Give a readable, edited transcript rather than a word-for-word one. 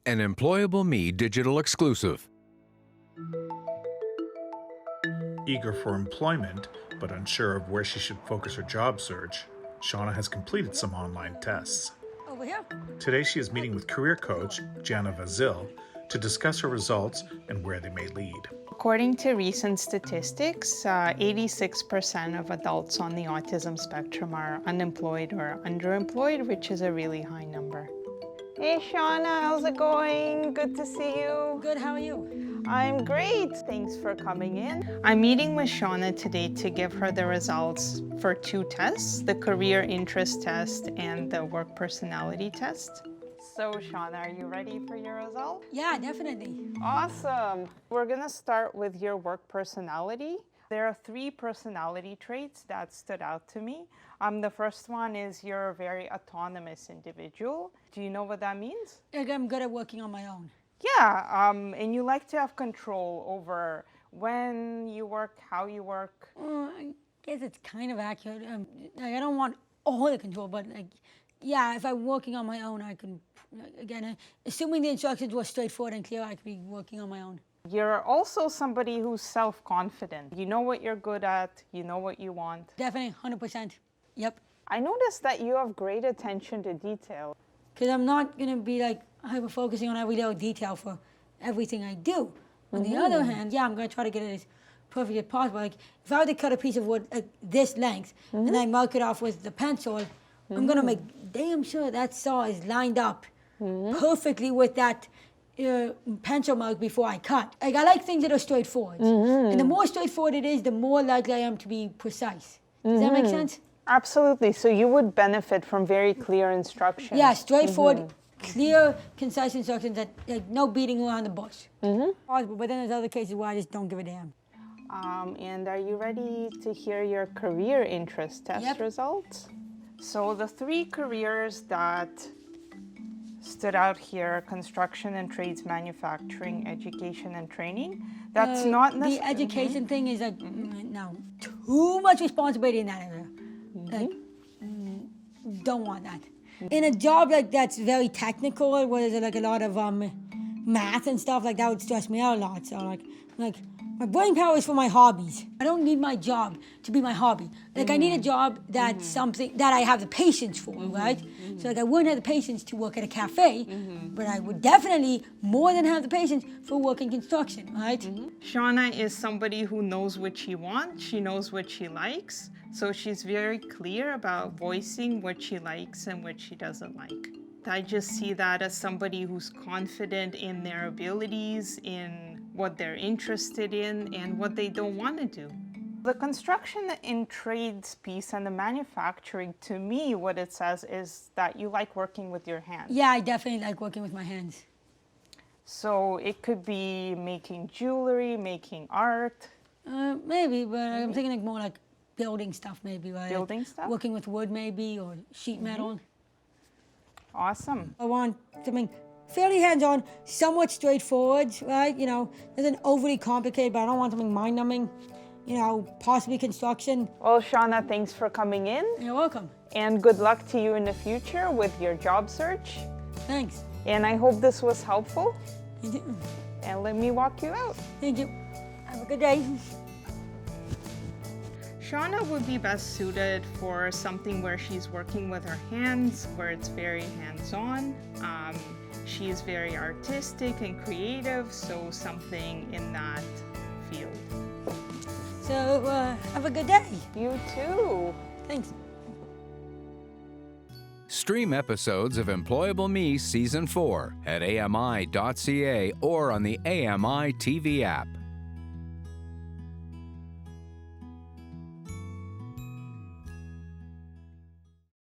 An Employable Me digital exclusive. Eager for employment, but unsure of where she should focus her job search, Shauna has completed some online tests. Over here. Today she is meeting with career coach Jana Vazil to discuss her results and where they may lead. According to recent statistics, 86% of adults on the autism spectrum are unemployed or underemployed, which is a really high number. Hey Shauna, how's it going? Good to see you. Good, how are you? I'm great. Thanks for coming in. I'm meeting with Shauna today to give her the results for two tests, the career interest test and the work personality test. So Shauna, are you ready for your result? Yeah, definitely. Awesome. We're gonna start with your work personality. There are 3 personality traits that stood out to me. The first one is you're a very autonomous individual. Do you know what that means? Like, I'm good at working on my own. Yeah, and you like to have control over when you work, how you work. I guess it's kind of accurate. Like, I don't want all the control, but yeah, if I'm working on my own, I can, again, assuming the instructions were straightforward and clear, I could be working on my own. You're also somebody who's self-confident. You know what you're good at, you know what you want. Definitely, 100%. Yep. I noticed that you have great attention to detail. Because I'm not going to be like hyper-focusing on every little detail for everything I do. On the other hand, yeah, I'm going to try to get it as perfect as possible. Like, if I were to cut a piece of wood this length and I mark it off with the pencil, I'm going to make damn sure that saw is lined up perfectly with that pencil mark before I cut. Like, I like things that are straightforward. And the more straightforward it is, the more likely I am to be precise. Does that make sense? Absolutely. So you would benefit from very clear instructions. Yeah, straightforward, clear, concise instructions that like no beating around the bush. Possible, but then there's other cases where I just don't give a damn. And are you ready to hear your career interest test results? So the 3 careers that stood out here: construction and trades, manufacturing, education and training. That's not the education thing is like no, too much responsibility in that area. Like, don't want that. In a job like that's very technical, where there's like a lot of math and stuff, like that would stress me out a lot. So like my brain power is for my hobbies. I don't need my job to be my hobby. Like I need a job that's something that I have the patience for, right? So like I wouldn't have the patience to work at a cafe, but I would definitely more than have the patience for working construction, right? Shauna is somebody who knows what she wants, she knows what she likes, so she's very clear about voicing what she likes and what she doesn't like. I just see that as somebody who's confident in their abilities, in what they're interested in, and what they don't want to do. The construction and trades piece and the manufacturing, to me, what it says is that you like working with your hands. Yeah, I definitely like working with my hands. So it could be making jewelry, making art. Maybe, but I'm thinking like more like building stuff maybe, right? Building stuff? Working with wood maybe, or sheet metal. Awesome. I want something fairly hands-on, somewhat straightforward, right? You know, nothing overly complicated, but I don't want something mind-numbing. You know, possibly construction. Well, Shauna, thanks for coming in. You're welcome. And good luck to you in the future with your job search. Thanks. And I hope this was helpful. You do. And let me walk you out. Thank you. Have a good day. Shauna would be best suited for something where she's working with her hands, where it's very hands-on. She is very artistic and creative, so something in that field. So, have a good day. You too. Thanks. Stream episodes of Employable Me Season 4 at AMI.ca or on the AMI TV app.